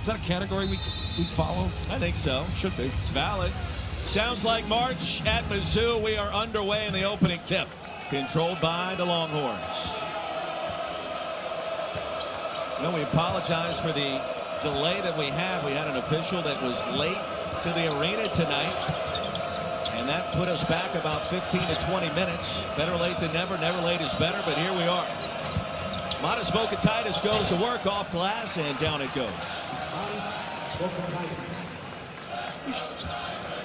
Is that a category we follow? I think so. Should be. It's valid. Sounds like March at Mizzou. We are underway in the opening tip. Controlled by the Longhorns. No, we apologize for the delay that we had. We had an official that was late to the arena tonight. And that put us back about 15 to 20 minutes. Better late than never. Never late is better, but here we are. Modest Vokatitis goes to work off glass, and down it goes.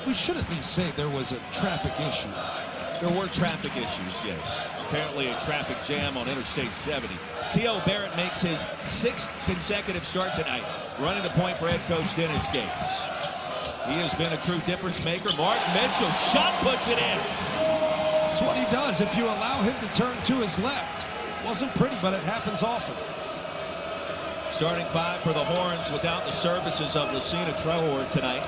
We should at least say there was a traffic issue. There were traffic issues, yes. Apparently a traffic jam on Interstate 70. T.O. Barrett makes his 6th consecutive start tonight, running the point for head coach Dennis Gates. He has been a true difference maker. Mark Mitchell, shot puts it in. That's what he does if you allow him to turn to his left. Wasn't pretty, but it happens often. Starting 5 for the Horns without the services of Lucina Trehor tonight.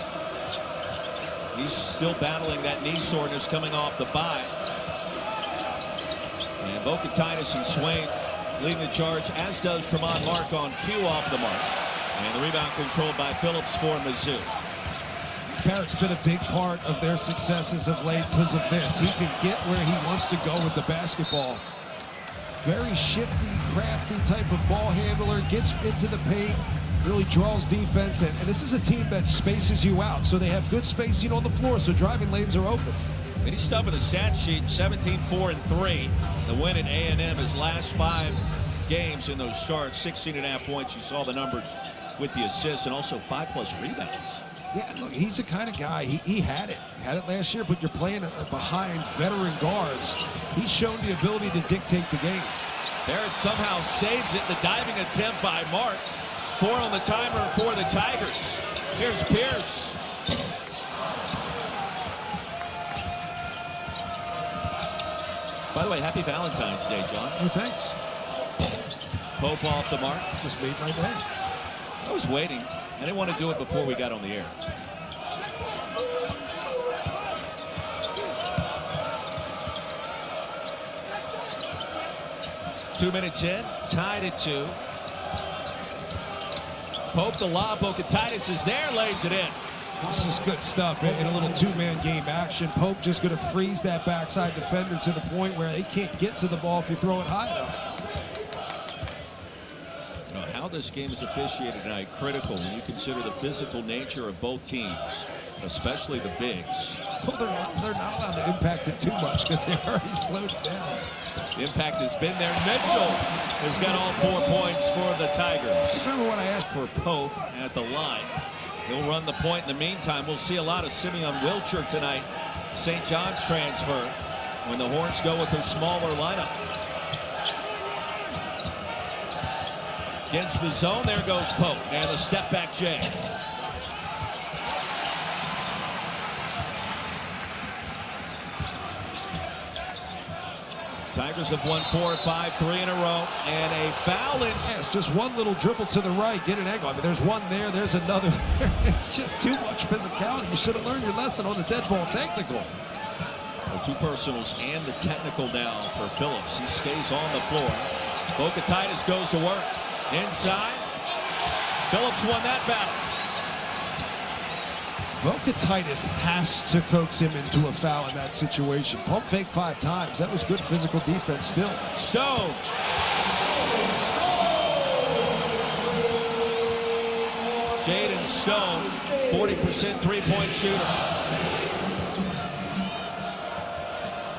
He's still battling that knee soreness coming off the bye. And Vokatitis and Swain leading the charge, as does Tremont Mark on cue off the mark. And the rebound controlled by Phillips for Mizzou. Barrett's been a big part of their successes of late because of this. He can get where he wants to go with the basketball. Very shifty, crafty type of ball handler, gets into the paint, really draws defense, and this is a team that spaces you out, so they have good spacing on the floor, so driving lanes are open. Any stuff in the stat sheet, 17-4-3. The win at A&M, his last 5 games in those starts, 16.5 points. You saw the numbers with the assists and also 5+ rebounds. Yeah, look, he's the kind of guy, he had it last year, but you're playing behind veteran guards. He's shown the ability to dictate the game. Barrett somehow saves it. The diving attempt by Mark. 4 on the timer for the Tigers. Here's Pierce. By the way, happy Valentine's Day, John. Oh, thanks. Pope off the mark. Just made my day. I was waiting. I didn't want to do it before we got on the air. Two minutes in, tied at 2. Pope the lob, Vokatitis is there, lays it in. This is good stuff in a little 2-man game action. Pope just going to freeze that backside defender to the point where they can't get to the ball if you throw it high enough. How this game is officiated tonight, critical when you consider the physical nature of both teams, especially the bigs. Well, they're not allowed to impact it too much because they already slowed it down. The impact has been there. Mitchell has got all 4 points for the Tigers. Remember what I asked for Pope at the line. He'll run the point. In the meantime, we'll see a lot of Simeon Wilcher tonight. St. John's transfer when the Horns go with their smaller lineup. Against the zone, there goes Pope. And the step back Jay. Tigers have won 4 or 5, 3 in a row, and a foul in. Yes, just one little dribble to the right, get an angle. I mean, there's one there, there's another there. It's just too much physicality. You should have learned your lesson on the dead ball technical. Well, 2 personals and the technical now for Phillips. He stays on the floor. Vokatitis goes to work. Inside. Phillips won that battle. Vokatitis has to coax him into a foul in that situation. Pump fake 5 times. That was good physical defense still. Stone. Jaden Stone, 40% 3-point shooter.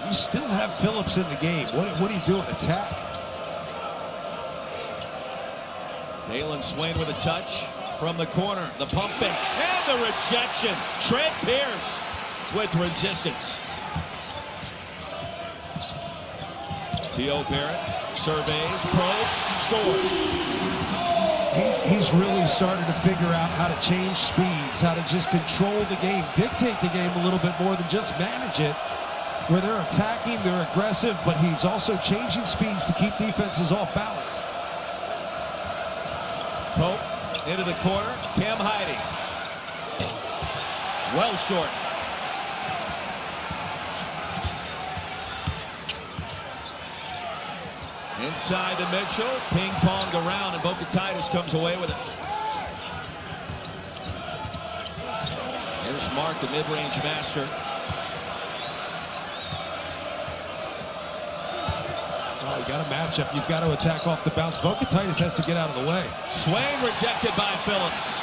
You still have Phillips in the game. What are you doing? Attack. Dailyn Swain with a touch from the corner. The pump fake and the rejection. Trent Pierce with resistance. T.O. Barrett surveys, probes, scores. He's really started to figure out how to change speeds, how to just control the game, dictate the game a little bit more than just manage it. Where they're attacking, they're aggressive, but he's also changing speeds to keep defenses off balance. Pope into the corner. Cam Heide. Well short. Inside to Mitchell. Ping pong around, and Vokatitis comes away with it. There's Mark, the mid-range master. Oh, you got a matchup. You've got to attack off the bounce. Vokatitis has to get out of the way. Swain rejected by Phillips.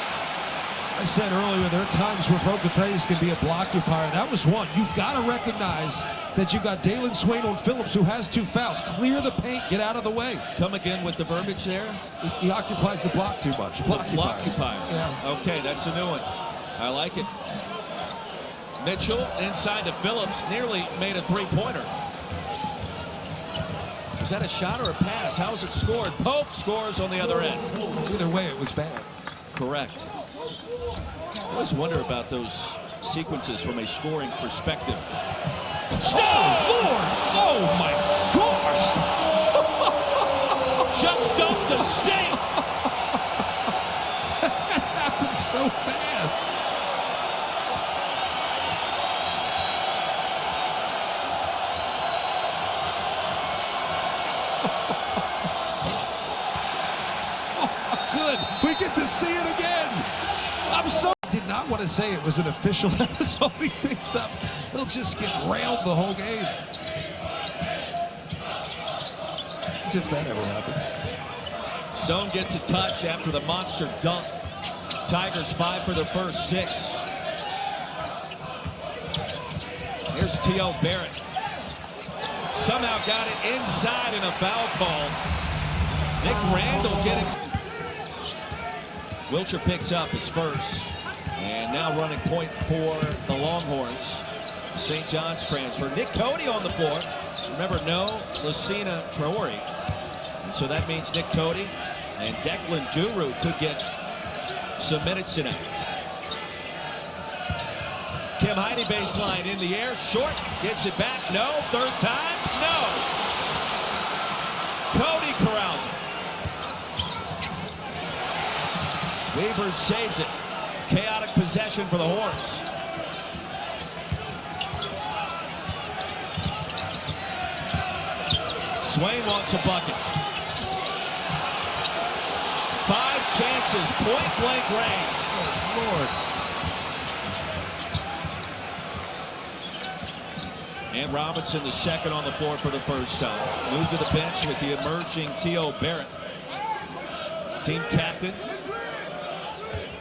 I said earlier, there are times where Vokatitis can be a block occupier. That was one. You've got to recognize that you've got Dailyn Swain on Phillips, who has 2 fouls. Clear the paint, get out of the way. Come again with the verbiage there. He occupies the block too much. Block occupier. Yeah. Okay, that's a new one. I like it. Mitchell inside to Phillips, nearly made a 3-pointer. Was that a shot or a pass? How is it scored? Pope scores on the other end. Either way, it was bad. Correct. I always wonder about those sequences from a scoring perspective. Oh, Lord! Oh, my gosh! Just dumped the stink! That happened so fast. Good. We get to see it again. I'm so did not want to say it was an official that was holding things up. They'll just get railed the whole game. As if that ever happens. Stone gets a touch after the monster dunk. Tigers 5 for their first 6. Here's T.O. Barrett. Somehow got it inside in a foul call. Nick Randall getting... Wilcher picks up his first. And now running point for the Longhorns. St. John's transfer. Nick Cody on the floor. Remember, no Lucina Traore. And so that means Nick Cody and Declan Duru could get some minutes tonight. Kim Heide baseline in the air. Short. Gets it back. No. Third time. No. Cody corrals it. Weaver saves it. Chaotic possession for the Horns. Swain wants a bucket. 5 chances, point-blank range. Oh, Lord. And Robinson, the second on the floor for the first time. Moved to the bench with the emerging T.O. Barrett. Team captain.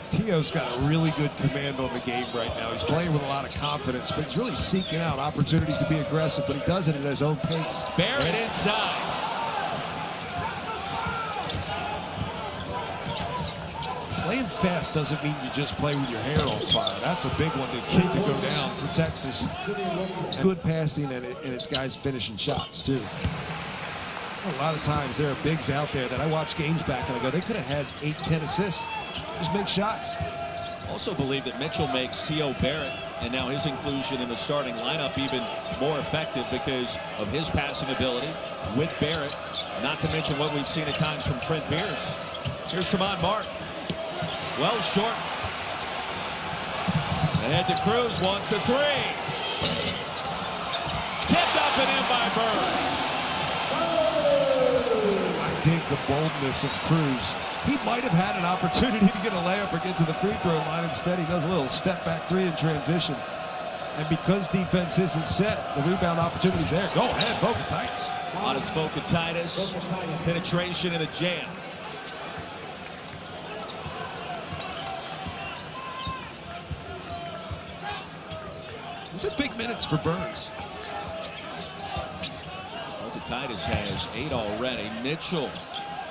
T.O.'s got a really good command on the game right now. He's playing with a lot of confidence, but he's really seeking out opportunities to be aggressive, but he does it at his own pace. Barrett inside. Playing fast doesn't mean you just play with your hair on fire. That's a big one to go down for Texas. Good passing, and it's guys finishing shots, too. A lot of times there are bigs out there that I watch games back and I go, they could have had 8, 10 assists. Just make shots. Also believe that Mitchell makes T.O. Barrett and now his inclusion in the starting lineup even more effective because of his passing ability with Barrett, not to mention what we've seen at times from Trent Pierce. Here's Tremont Mark. Well short. Ahead to Cruz, wants a 3. Tipped up and in by Burns. I dig the boldness of Cruz. He might have had an opportunity to get a layup or get to the free throw line. Instead, he does a little step back 3 in transition. And because defense isn't set, the rebound opportunity's there. Go ahead, Vokatitis. Honest Vokatitis. Penetration in the jam. These are big minutes for Burns. Vokatitis has 8 already. Mitchell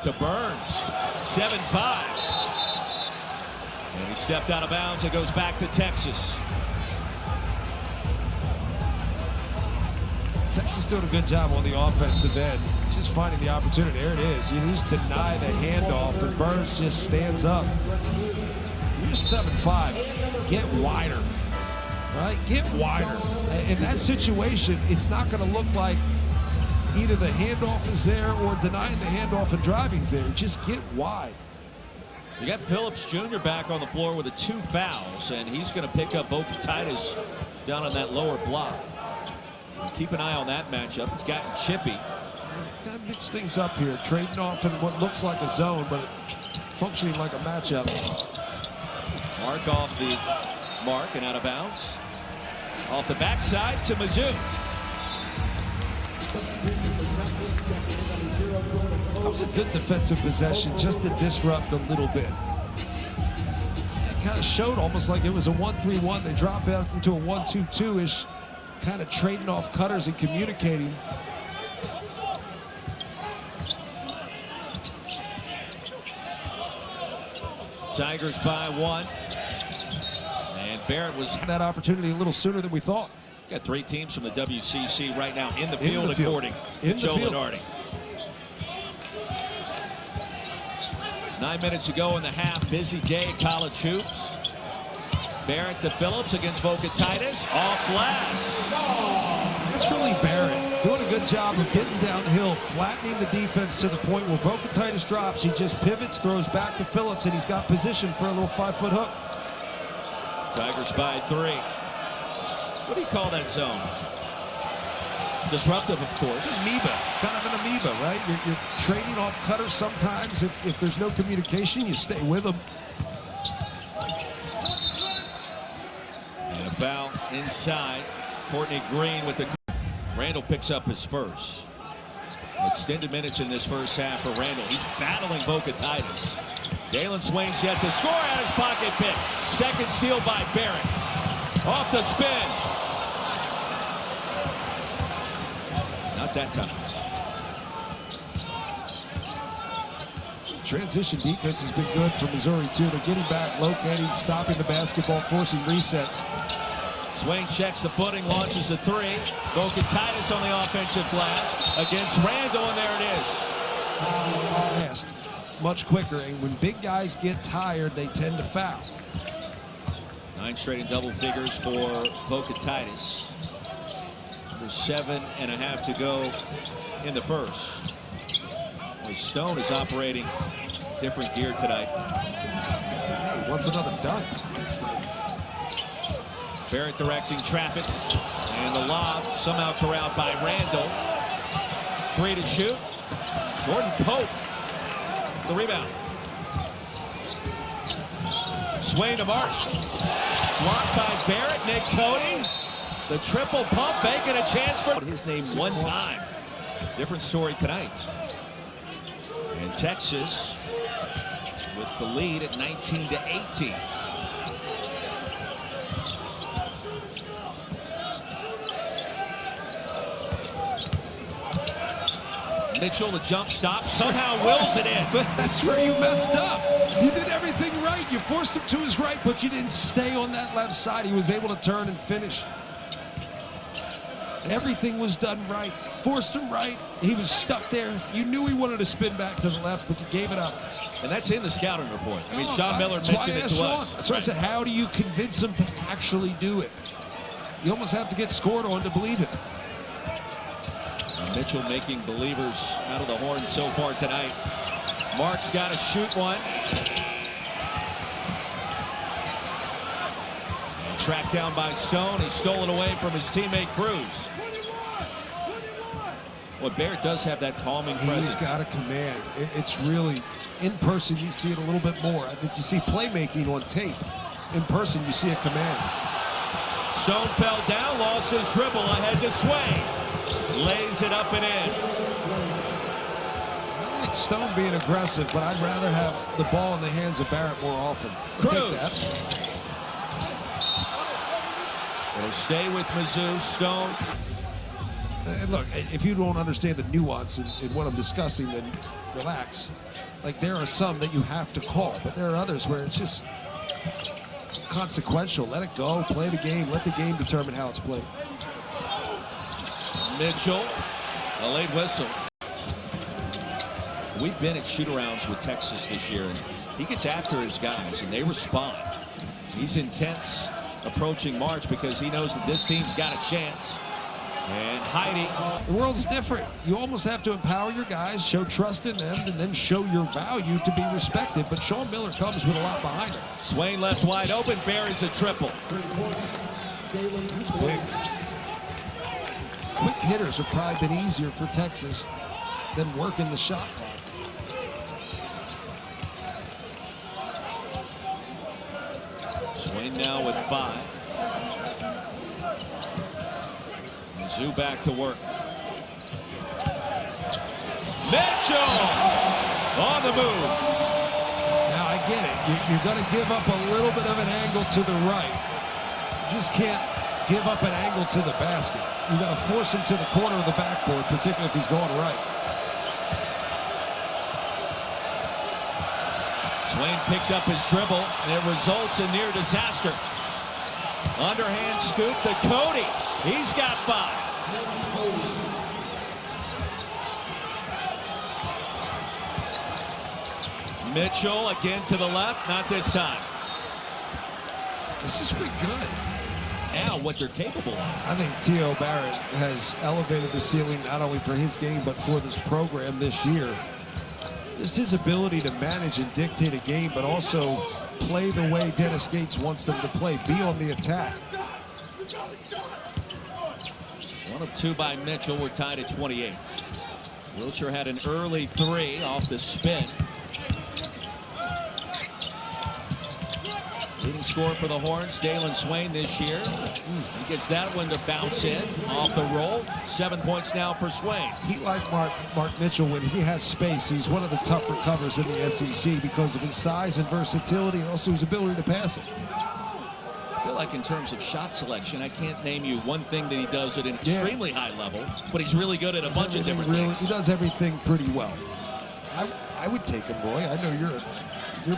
to Burns. 7-5. And he stepped out of bounds. It goes back to Texas. Texas doing a good job on the offensive end. Just finding the opportunity. There it is. You just deny the handoff, and Burns just stands up. You're 7-5. Get wider. Right? Get wider. In that situation, it's not going to look like either the handoff is there or denying the handoff and driving's there. Just get wide. You got Phillips Jr. back on the floor with the 2 fouls, and he's going to pick up Vokatitis down on that lower block. Keep an eye on that matchup. It's gotten chippy. Kind of mix things up here, trading off in what looks like a zone, but functioning like a matchup. Mark off the mark and out of bounds. Off the backside to Mizzou. That was a good defensive possession just to disrupt a little bit. It kind of showed almost like it was a 1-3-1. They drop out into a 1-2-2-ish, kind of trading off cutters and communicating. Tigers by 1. And Barrett was That opportunity a little sooner than we thought. got 3 teams from the WCC right now in the field, according to Joe Lenardi. 9 minutes to go in the half. Busy day at college hoops. Barrett to Phillips against Vokatitis. Off glass. That's really Barrett doing a good job of getting downhill, flattening the defense to the point where Vokatitis drops. He just pivots, throws back to Phillips, and he's got position for a little 5-foot hook. Tigers by 3. What do you call that zone? Disruptive, of course. Amoeba, kind of an amoeba, right? You're trading off cutters sometimes. If there's no communication, you stay with them. And a foul inside. Courtney Green with the... Randall picks up his first. Extended minutes in this first half for Randall. He's battling Vokatitis. Dailyn Swain's yet to score out his pocket pick. Second steal by Barrett. Off the spin. Not that time. Transition defense has been good for Missouri, too. They're getting back, locating, stopping the basketball, forcing resets. Swain checks the footing, launches a 3. Vokatitis on the offensive glass against Randall, and there it is. Fast, much quicker, and when big guys get tired, they tend to foul. 9 straight in double figures for Vokatitis. There's 7.5 to go in the first. Well, Stone is operating different gear tonight. Hey, what's another dunk? Barrett directing traffic, and the lob somehow corralled by Randall. 3 to shoot. Jordan Pope, the rebound. Swain to mark. Blocked by Barrett. Nick Cody. The triple pump, making a chance for his name one time. Different story tonight. And Texas with the lead at 19-18. Mitchell, the jump stop, somehow wills it in. But that's where you messed up. You did everything right. You forced him to his right, but you didn't stay on that left side. He was able to turn and finish. Everything was done right. Forced him right. He was stuck there. You knew he wanted to spin back to the left, but you gave it up. And that's in the scouting report. I mean, Sean Miller mentioned it to us. That's why I said, how do you convince him to actually do it? You almost have to get scored on to believe it. Mitchell making believers out of the horn so far tonight. Mark's got to shoot one. And tracked down by Stone. He stole it away from his teammate Cruz. Well, Barrett does have that calming presence. He's got a command. It's really, in person, you see it a little bit more. I think you see playmaking on tape. In person, you see a command. Stone fell down, lost his dribble, ahead to Swain. Lays it up and in. I like Stone being aggressive, but I'd rather have the ball in the hands of Barrett more often. Cruz. It'll stay with Mizzou. Stone. And look, if you don't understand the nuance in what I'm discussing, then relax. Like, there are some that you have to call, but there are others where it's just consequential. Let it go. Play the game. Let the game determine how it's played. Mitchell, a late whistle. We've been at shoot-arounds with Texas this year, and he gets after his guys, and they respond. He's intense approaching March because he knows that this team's got a chance. And Heidi. The world's different. You almost have to empower your guys, show trust in them, and then show your value to be respected. But Sean Miller comes with a lot behind him. Swain left wide open, buries a triple. That's big. Quick hitters have probably been easier for Texas than working the shot clock. Swain now with 5. Mizzou back to work. Mitchell on the move. Now I get it. You're going to give up a little bit of an angle to the right. You just can't give up an angle to the basket. You got to force him to the corner of the backboard, particularly if he's going right. Swain picked up his dribble, and it results in near disaster. Underhand scoop to Cody. He's got 5. Mitchell again to the left, not this time. This is pretty good. Now what they're capable of. I think T.O. Barrett has elevated the ceiling not only for his game but for this program this year. Just his ability to manage and dictate a game, but also play the way Dennis Gates wants them to play. Be on the attack. 1 of 2 by Mitchell. We're tied at 28. Wilshire had an early 3 off the spin. Leading scorer for the Horns, Dailyn Swain this year. He gets that one to bounce in off the roll. 7 points now for Swain. He, like Mark Mitchell, when he has space, he's one of the tough recovers in the SEC because of his size and versatility, and also his ability to pass it. I feel like in terms of shot selection, I can't name you one thing that he does at an extremely high level, but he's really good at a bunch of different things. He does everything pretty well. I would take him, Roy. I know you're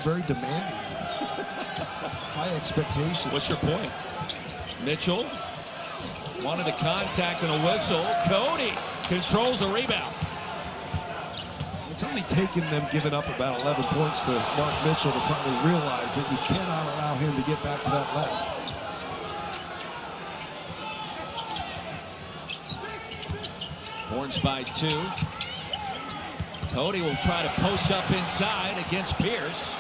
very demanding. High expectations. What's your point? Mitchell wanted a contact and a whistle. Cody controls a rebound. It's only taken them giving up about 11 points to Mark Mitchell to finally realize that you cannot allow him to get back to that level. Horns by 2. Cody will try to post up inside against Pierce.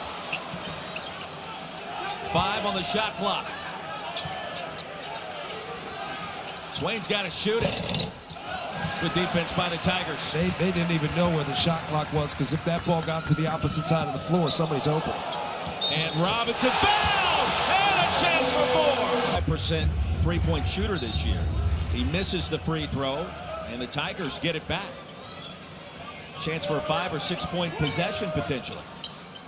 5 on the shot clock. Swain's got to shoot it. Good defense by the Tigers. They didn't even know where the shot clock was, because if that ball got to the opposite side of the floor, somebody's open. And Robinson fouled! And a chance for 4! 5% three-point shooter this year. He misses the free throw, and the Tigers get it back. Chance for a 5 or 6 point possession potentially.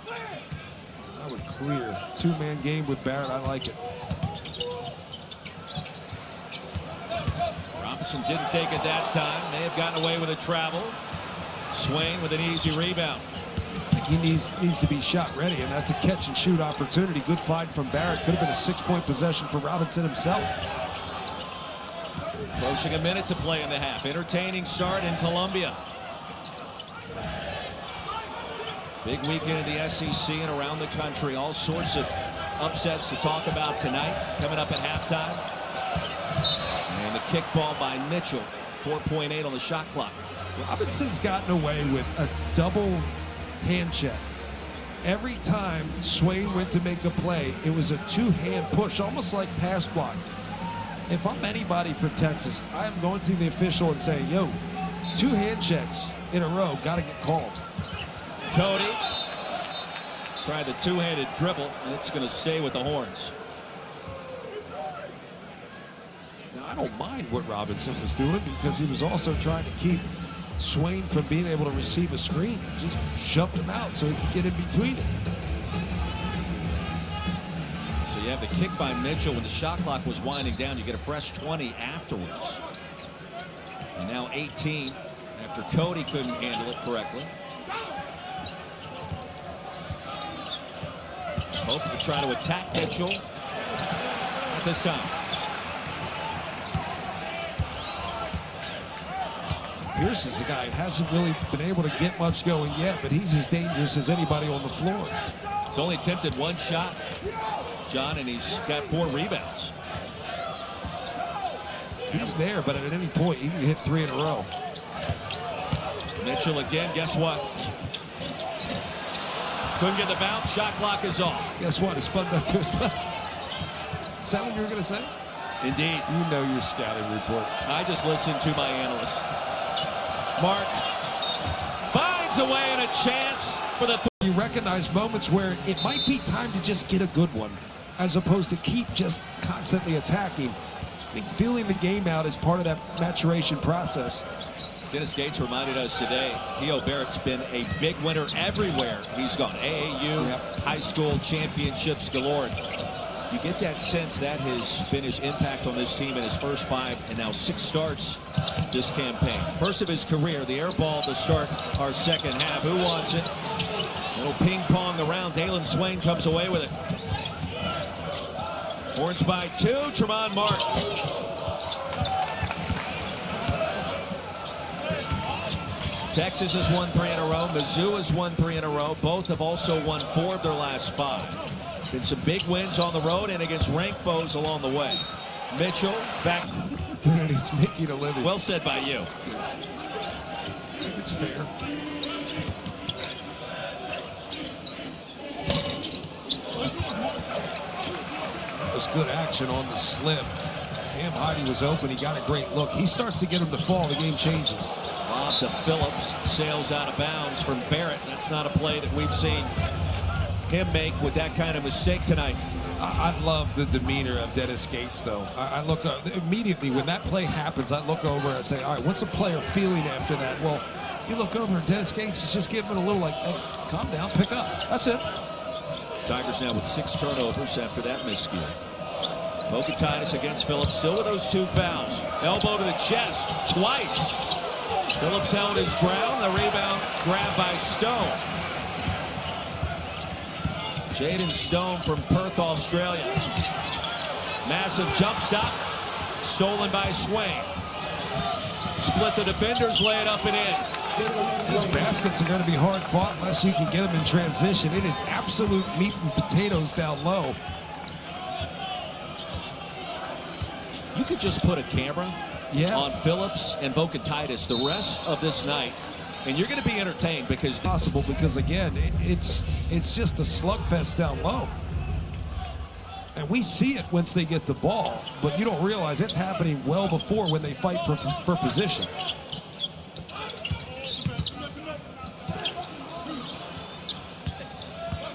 That would clear. 2-man game with Barrett. I like it. Robinson didn't take it that time. May have gotten away with a travel. Swain with an easy rebound. I think he needs to be shot ready, and that's a catch and shoot opportunity. Good find from Barrett. Could have been a 6-point possession for Robinson himself. Approaching a minute to play in the half. Entertaining start in Columbia. Big weekend in the SEC and around the country. All sorts of upsets to talk about tonight. Coming up at halftime. And the kickball by Mitchell. 4.8 on the shot clock. Robinson's gotten away with a double hand check. Every time Swain went to make a play, it was a 2-hand push, almost like pass block. If I'm anybody from Texas, I am going to the official and saying, yo, 2 hand checks in a row, got to get called. Cody tried the 2-handed dribble, and it's going to stay with the Horns. Now, I don't mind what Robinson was doing, because he was also trying to keep Swain from being able to receive a screen. Just shoved him out so he could get in between it. So you have the kick by Mitchell when the shot clock was winding down. You get a fresh 20 afterwards. And now 18 after Cody couldn't handle it correctly. Hope to try to attack Mitchell at this time. Pierce is the guy who hasn't really been able to get much going yet, but he's as dangerous as anybody on the floor. He's only attempted 1 shot, John, and he's got 4 rebounds. He's there, but at any point, he can hit 3 in a row. Mitchell again, guess what? Couldn't get the bounce, shot clock is off. Guess what? It spun back to his left. Is that what you were going to say? Indeed. You know your scouting report. I just listened to my analysts. Mark finds a way and a chance for the You recognize moments where it might be time to just get a good one. as opposed to keep just constantly attacking. I think feeling the game out is part of that maturation process. Dennis Gates reminded us today, T.O. Barrett's been a big winner everywhere he's gone. AAU, high school championships galore. You get that sense that has been his impact on this team in his first 5 and now 6 starts this campaign. First of his career, the air ball to start our second half. Who wants it? Little ping pong around. Dailyn Swain comes away with it. Horns by 2. Tremont Mark. Texas has won 3 in a row. Mizzou has won 3 in a row. Both have also won 4 of their last 5. Been some big wins on the road and against ranked foes along the way. Mitchell back. Dude, he's making a living. Well said by you. I think it's fair. That was good action on the slip. Cam Heide was open. He got a great look. He starts to get him to fall. The game changes. Lob to Phillips. Sails out of bounds from Barrett. That's not a play that we've seen him make with that kind of mistake tonight. I love the demeanor of Dennis Gates, though. I look immediately when that play happens. I look over and I say, all right, what's the player feeling after that? Well, you look over and Dennis Gates is just giving it a little like, hey, calm down, pick up. That's it. Tigers now with 6 turnovers after that miscue. Vokatitis against Phillips, still with those 2 fouls. Elbow to the chest twice. Phillips held his ground. The rebound grabbed by Stone. Jaden Stone from Perth, Australia. Massive jump stop. Stolen by Swain. Split the defenders, lay it up and in. These baskets are going to be hard fought unless you can get them in transition. It is absolute meat and potatoes down low. You could just put a camera on Phillips and Vokatitis the rest of this night, and you're going to be entertained because possible, because again, it's just a slugfest down low. And we see it once they get the ball, but you don't realize it's happening well before when they fight for position.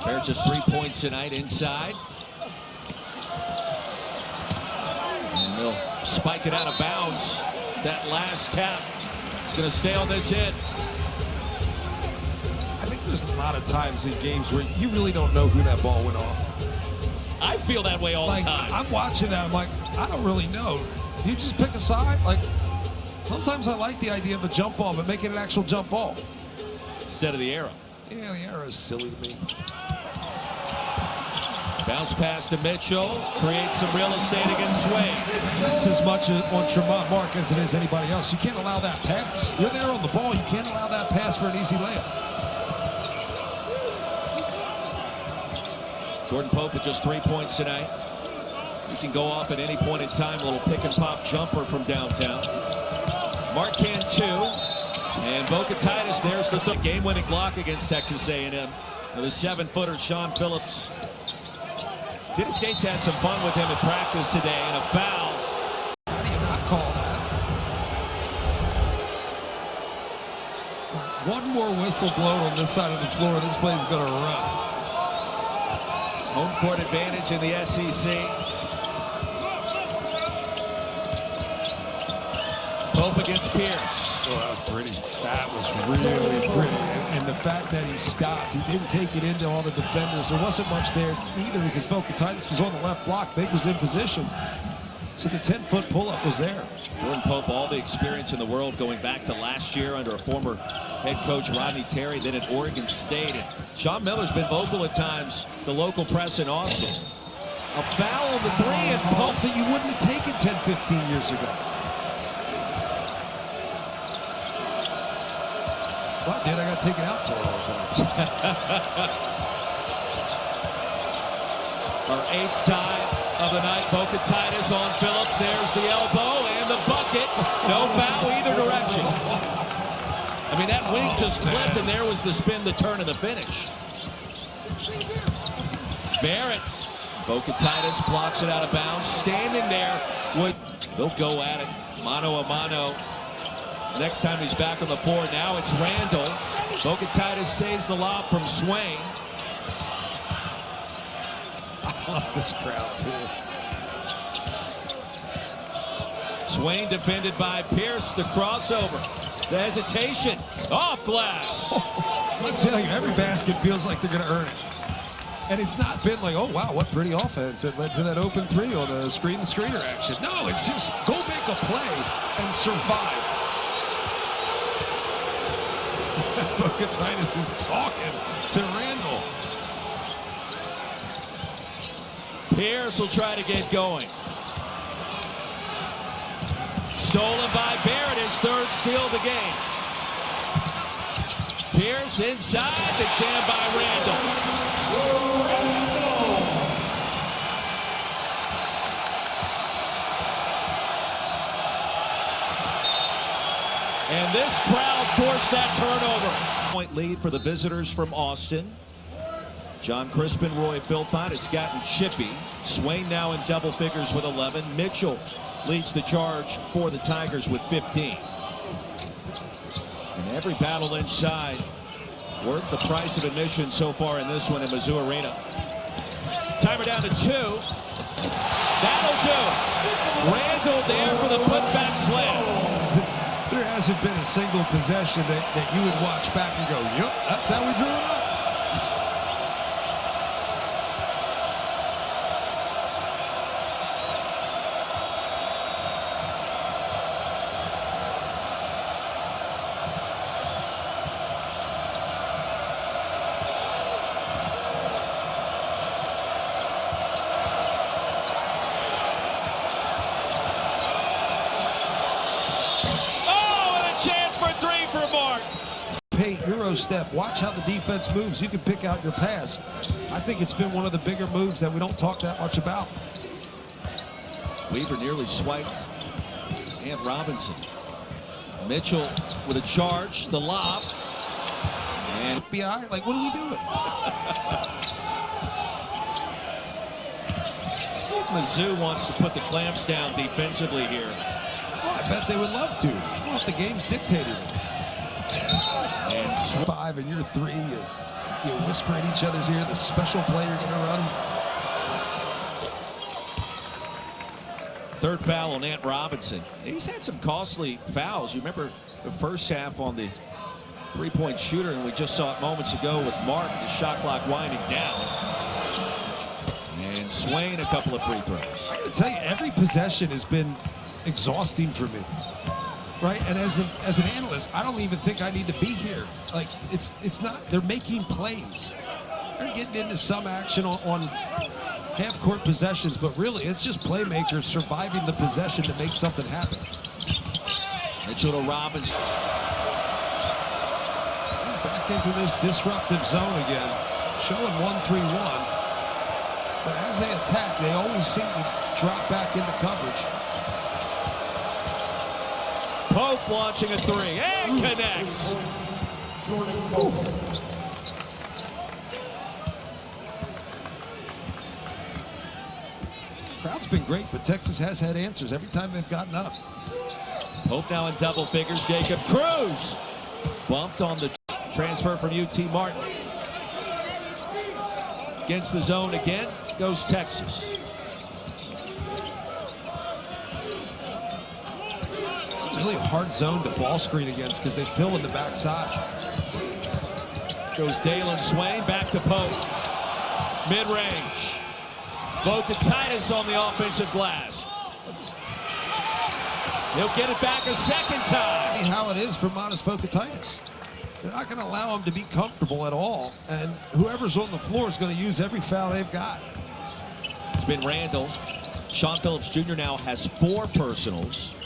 Barrett just 3 points tonight inside. And they'll spike it out of bounds. That last tap. It's going to stay on this hit. I think there's a lot of times in games where you really don't know who that ball went off. I feel that way all the time. I'm watching that. I'm like, I don't really know. Do you just pick a side? Like, sometimes I like the idea of a jump ball, but make it an actual jump ball instead of the arrow. Yeah, the arrow is silly to me. Bounce pass to Mitchell, creates some real estate against Swain. That's as much on Tremont Mark as it is anybody else. You can't allow that pass. You're there on the ball. You can't allow that pass for an easy layup. Jordan Pope with just 3 points tonight. He can go off at any point in time. A little pick and pop jumper from downtown. Mark can too. And Vokatitis, there's the game-winning block against Texas A&M. The 7-footer Sean Phillips. Dennis Gates had some fun with him at practice today, and a foul. How do you not call that? One more whistle blown on this side of the floor, this play's going to run. Home court advantage in the SEC. Pope against Pierce. Oh, that was pretty. That was really pretty. And the fact that he stopped, he didn't take it into all the defenders. There wasn't much there either because Vokatitis was on the left block. Big was in position. So the 10-foot pull-up was there. Jordan Pope, all the experience in the world going back to last year under a former head coach Rodney Terry, then at Oregon State. And Sean Miller's been vocal at times, the local press in Austin. A foul on the 3 and Pope. So you wouldn't have taken 10, 15 years ago. What, dude, I got taken out for it all the time. Our 8th tie of the night. Vokatitis on Phillips. There's the elbow and the bucket. No foul either direction. I mean, that wing just clipped, and there was the spin, the turn, and the finish. Barrett. Vokatitis blocks it out of bounds. Standing there. They'll go at it. Mano a mano. Next time he's back on the floor. Now it's Randall. Vokatitis saves the lob from Swain. I love this crowd, too. Swain defended by Pierce. The crossover. The hesitation. Off glass. I tell you, every basket feels like they're going to earn it. And it's not been like, oh, wow, what pretty offense that led to that open three on the screener action. No, it's just go make a play and survive. Vukatitis is talking to Randall. Pierce will try to get going. Stolen by Barrett, his third steal of the game. Pierce inside, the jam by Randall. And this crowd forced that turnover. Point lead for the visitors from Austin. John Crispin, Roy Philpott. It's gotten chippy. Swain now in double figures with 11. Mitchell leads the charge for the Tigers with 15. And every battle inside worth the price of admission so far in this one in Mizzou Arena. Timer down to 2. That'll do it. Randall there for the putback slam. There hasn't been a single possession that you would watch back and go, yep, that's how we drew it up. Euro step. Watch how the defense moves. You can pick out your pass. I think it's been one of the bigger moves that we don't talk that much about. Weaver nearly swiped. And Robinson. Mitchell with a charge. The lob. And FBI, like, what are we doing? See if Mizzou wants to put the clamps down defensively here. Oh, I bet they would love to. If the game's dictated. And 5 and you're 3. You whisper in each other's ear the special play you're going to run. Third foul on Ant Robinson. He's had some costly fouls. You remember the first half on the three-point shooter, and we just saw it moments ago with Mark, the shot clock winding down. And Swain a couple of free throws. I got to tell you, every possession has been exhausting for me. Right, and as an analyst, I don't even think I need to be here. Like, it's not. They're making plays. They're getting into some action on half-court possessions, but really, it's just playmakers surviving the possession to make something happen. Mitchell to Robinson. Back into this disruptive zone again, showing 1-3-1. But as they attack, they always seem to drop back into coverage. Pope launching a 3 and connects. Crowd's been great, but Texas has had answers every time they've gotten up. Pope now in double figures. Jacob Cruz bumped on the transfer from UT Martin. Against the zone again goes Texas. Really a hard zone to ball screen against because they fill in the backside. Goes Dailyn Swain back to Pope. Mid-range. Vukatitis on the offensive glass. He'll get it back a second time. See how it is for Modest Vukatitis. They're not going to allow him to be comfortable at all, and whoever's on the floor is going to use every foul they've got. It's been Randall. Sean Phillips Jr. now has 4 personals.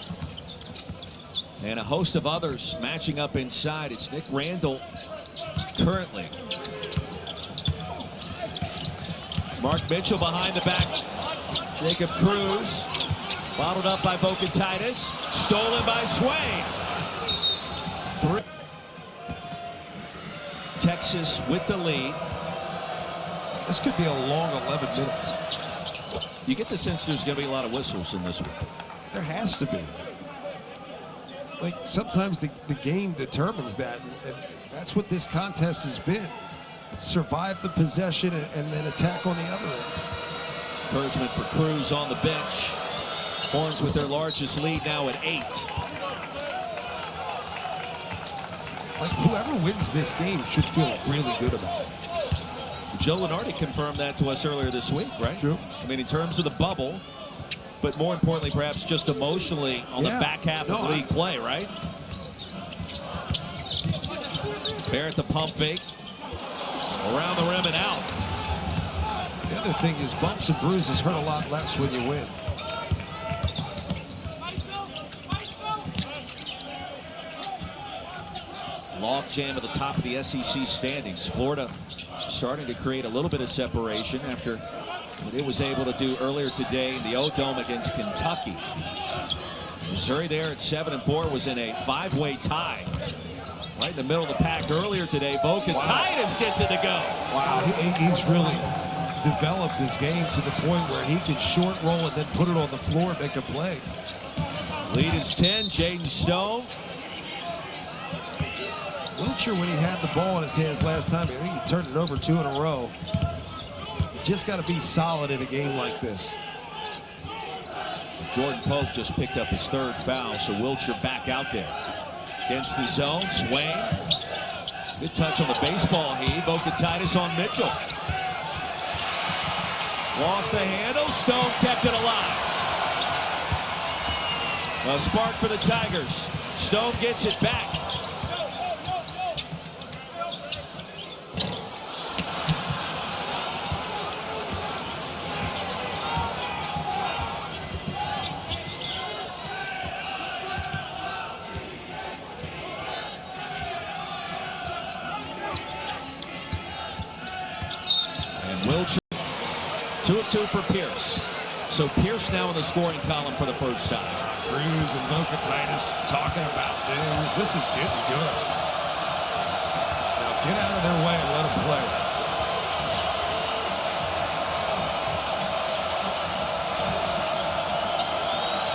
And a host of others matching up inside. It's Nick Randall currently. Mark Mitchell behind the back. Jacob Cruz. Bottled up by Vukatitis. Stolen by Swain. 3. Texas with the lead. This could be a long 11 minutes. You get the sense there's going to be a lot of whistles in this one. There has to be. Like, sometimes the game determines that, and that's what this contest has been. Survive the possession and then attack on the other end. Encouragement for Cruz on the bench. Horns with their largest lead now at 8. Like, whoever wins this game should feel really good about it. Joe Lenardi confirmed that to us earlier this week, right? True. I mean, in terms of the bubble, but more importantly, perhaps just emotionally on the back half of league play, right? Barrett the pump fake. Around the rim and out. The other thing is bumps and bruises hurt a lot less when you win. Log jam at the top of the SEC standings. Florida starting to create a little bit of separation after what it was able to do earlier today in the O-Dome against Kentucky. Missouri there at 7-4 was in a 5-way tie. Right in the middle of the pack earlier today. Titus gets it to go. Wow, he's really developed his game to the point where he can short roll and then put it on the floor and make a play. Lead is 10, Jaden Stone. Wiltshire, when he had the ball in his hands last time, I think he turned it over 2 in a row. You just got to be solid in a game like this. Jordan Pope just picked up his 3rd foul, so Wiltshire back out there. Against the zone, Swain. Good touch on the baseball heave. Titus on Mitchell. Lost the handle. Stone kept it alive. A spark for the Tigers. Stone gets it back. Wiltshire 2 of 2 for Pierce. So Pierce now in the scoring column for the first time. Cruz and Titus talking about things. This is getting good. Now get out of their way and let them play.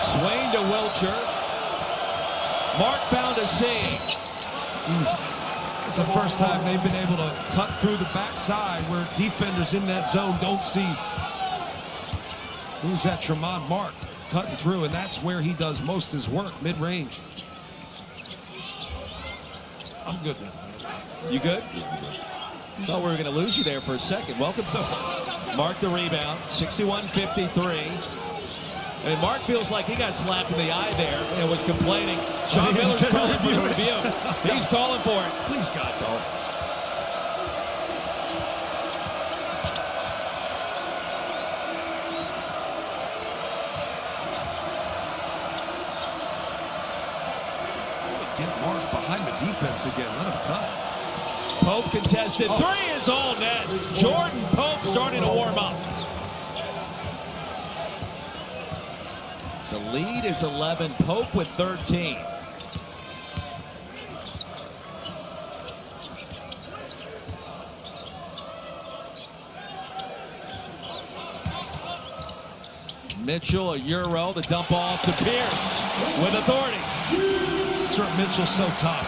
Swain to Wiltshire. Mark found a seam. It's the first time they've been able to cut through the backside where defenders in that zone don't see. Who's that? Tremont Mark cutting through, and that's where he does most of his work, mid-range. I'm good now. You good? Thought we were going to lose you there for a second. Welcome to Mark the rebound, 61-53. I mean, Mark feels like he got slapped in the eye there and was complaining. Sean Miller's calling for the review. He's calling for it. Please, God, don't. Get Mark behind the defense again. Let him cut. Pope contested. 3 is all net. Jordan Pope starting to warm up. The lead is 11. Pope with 13. Mitchell, a euro, the dump off to Pierce with authority. That's where Mitchell's so tough.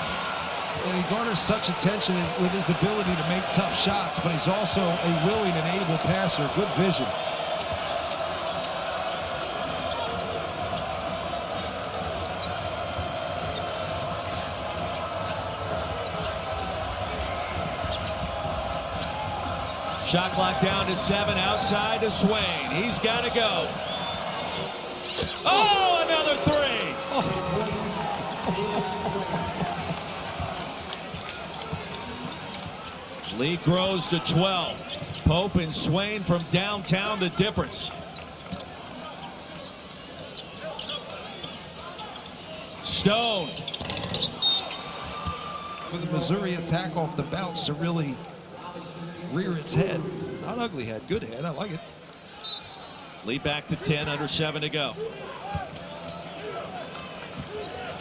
And he garners such attention with his ability to make tough shots, but he's also a willing and able passer. Good vision. Shot clock down to 7, outside to Swain. He's got to go. Oh, another 3. Lead grows to 12. Pope and Swain from downtown, the difference. Stone. For the Missouri attack off the bounce to really rear its head. Not ugly head, good head. I like it. Lead back to 10, under 7 to go.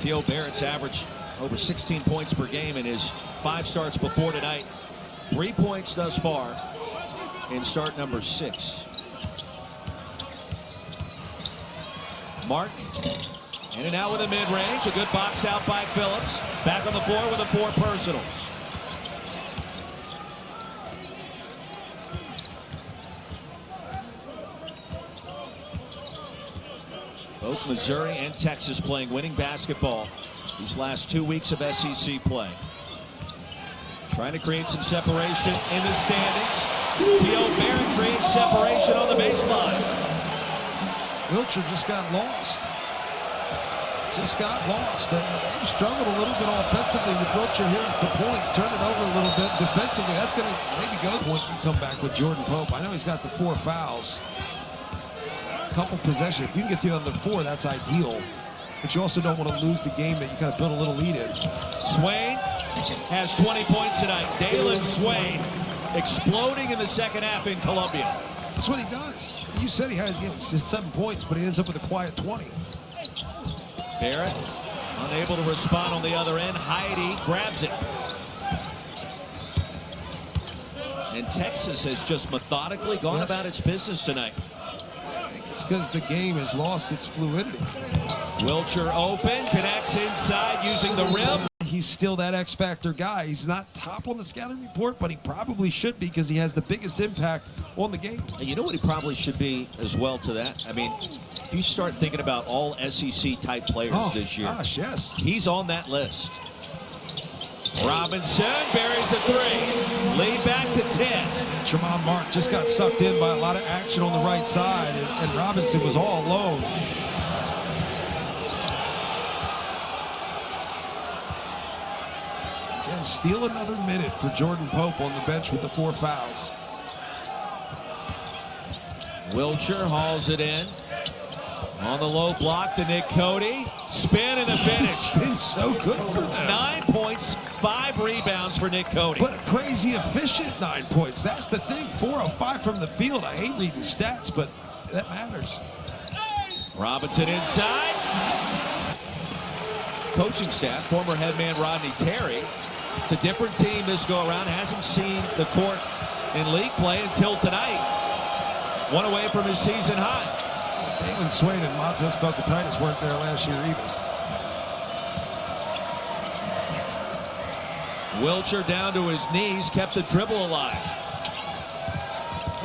T.O. Barrett's averaged over 16 points per game in his 5 starts before tonight. 3 points thus far in start number 6. Mark in and out with a mid-range. A good box out by Phillips. Back on the floor with the 4 personals. Both Missouri and Texas playing winning basketball these last 2 weeks of SEC play. Trying to create some separation in the standings. T.O. Barrett creates separation on the baseline. Wilcher just got lost. They've struggled a little bit offensively with Wilcher here at the points. Turn it over a little bit defensively. That's going to maybe go point and come back with Jordan Pope. I know he's got the 4 fouls. Couple possessions. If you can get through on the 4, that's ideal. But you also don't want to lose the game that you kind of built a little lead in. Swain has 20 points tonight. Dailyn Swain exploding in the second half in Columbia. That's what he does. You said he has just 7 points, but he ends up with a quiet 20. Barrett unable to respond on the other end. Heidi grabs it. And Texas has just methodically gone about its business tonight. It's because the game has lost its fluidity. Wilcher open, connects inside using the rim. He's still that X-Factor guy. He's not top on the scouting report, but he probably should be because he has the biggest impact on the game. And you know what he probably should be as well to that? I mean, if you start thinking about all SEC-type players this year, gosh, yes, he's on that list. Robinson buries a 3. Lead back to 10. Tremont Mark just got sucked in by a lot of action on the right side, and Robinson was all alone. Again, steal another minute for Jordan Pope on the bench with the 4 fouls. Wilcher hauls it in. On the low block to Nick Cody. Spin and the finish. It's been so good for them. 9 points, 5 rebounds for Nick Cody. But a crazy efficient 9 points. That's the thing. 4 of 5 from the field. I hate reading stats, but that matters. Robinson inside. Coaching staff, former head man Rodney Terry. It's a different team this go around. Hasn't seen the court in league play until tonight. 1 away from his season high. Dailyn Swain and Montez Felkatitis weren't there last year either. Wilcher down to his knees, kept the dribble alive.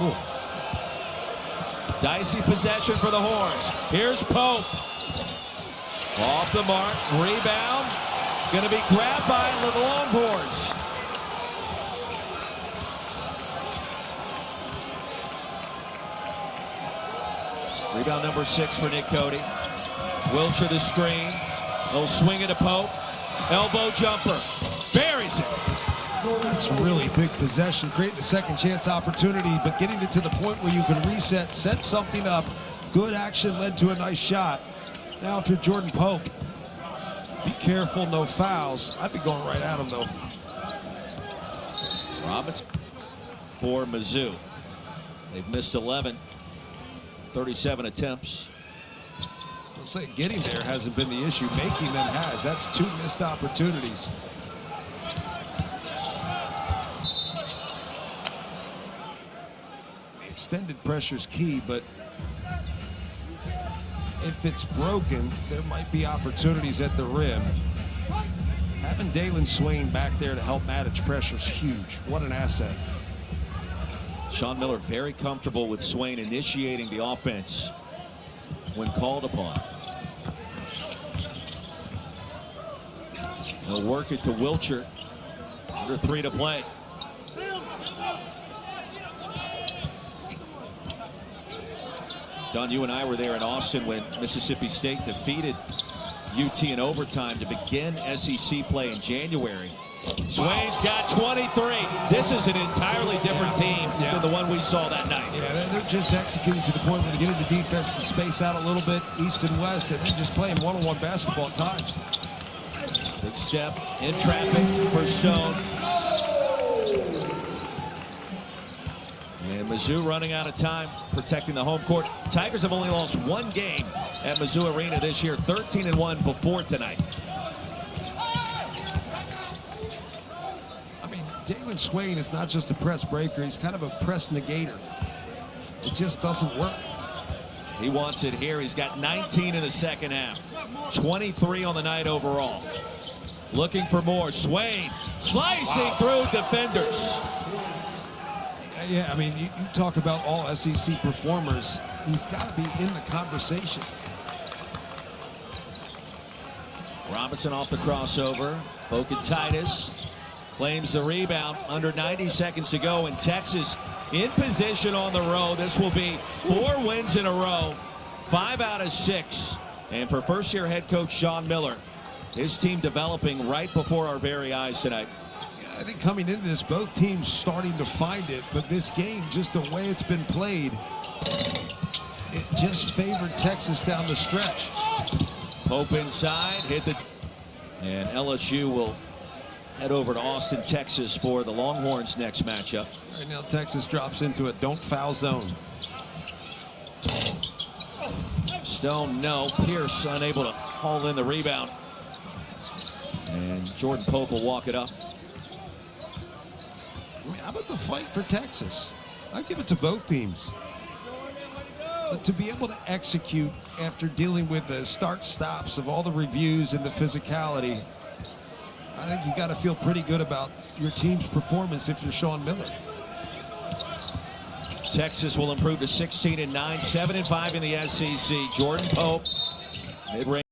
Ooh. Dicey possession for the Horns. Here's Pope. Off the mark, rebound. Going to be grabbed by the Longhorns. Rebound number 6 for Nick Cody. Wilcher the screen. He'll swing it to Pope. Elbow jumper. Buries it. That's a really big possession. Creating a second chance opportunity, but getting it to the point where you can reset, set something up. Good action led to a nice shot. Now if you're Jordan Pope, be careful, no fouls. I'd be going right at him though. Robinson for Mizzou. They've missed 11. 37 attempts. I'll say getting there hasn't been the issue. Making them has. That's 2 missed opportunities. Extended pressure is key, but if it's broken, there might be opportunities at the rim. Having Dailyn Swain back there to help manage pressure is huge. What an asset. Sean Miller very comfortable with Swain initiating the offense when called upon. He'll work it to Wilcher. Under 3 to play. Don, you and I were there in Austin when Mississippi State defeated UT in overtime to begin SEC play in January. Swain's got 23. This is an entirely different team than the one we saw that night. Yeah, they're just executing to the point where they're getting the defense to space out a little bit east and west, and then just playing one-on-one basketball at times. Big step in traffic for Stone. And Mizzou running out of time protecting the home court. Tigers have only lost 1 game at Mizzou Arena this year, 13-1 before tonight. Dailyn Swain is not just a press breaker, he's kind of a press negator. It just doesn't work. He wants it here. He's got 19 in the second half. 23 on the night overall. Looking for more. Swain slicing through defenders. Yeah, I mean, you talk about all SEC performers. He's got to be in the conversation. Robinson off the crossover. Titus claims the rebound. Under 90 seconds to go, and Texas in position on the road. This will be 4 wins in a row, 5 out of 6. And for first-year head coach Sean Miller, his team developing right before our very eyes tonight. I think coming into this, both teams starting to find it, but this game, just the way it's been played, it just favored Texas down the stretch. Pope inside, and LSU will head over to Austin, Texas for the Longhorns' next matchup. Right now, Texas drops into a don't foul zone. Stone, no. Pierce unable to haul in the rebound. And Jordan Pope will walk it up. How about the fight for Texas? I give it to both teams. But to be able to execute after dealing with the start-stops of all the reviews and the physicality, I think you got to feel pretty good about your team's performance if you're Sean Miller. Texas will improve to 16-9, 7-5 in the SEC. Jordan Pope, mid-range.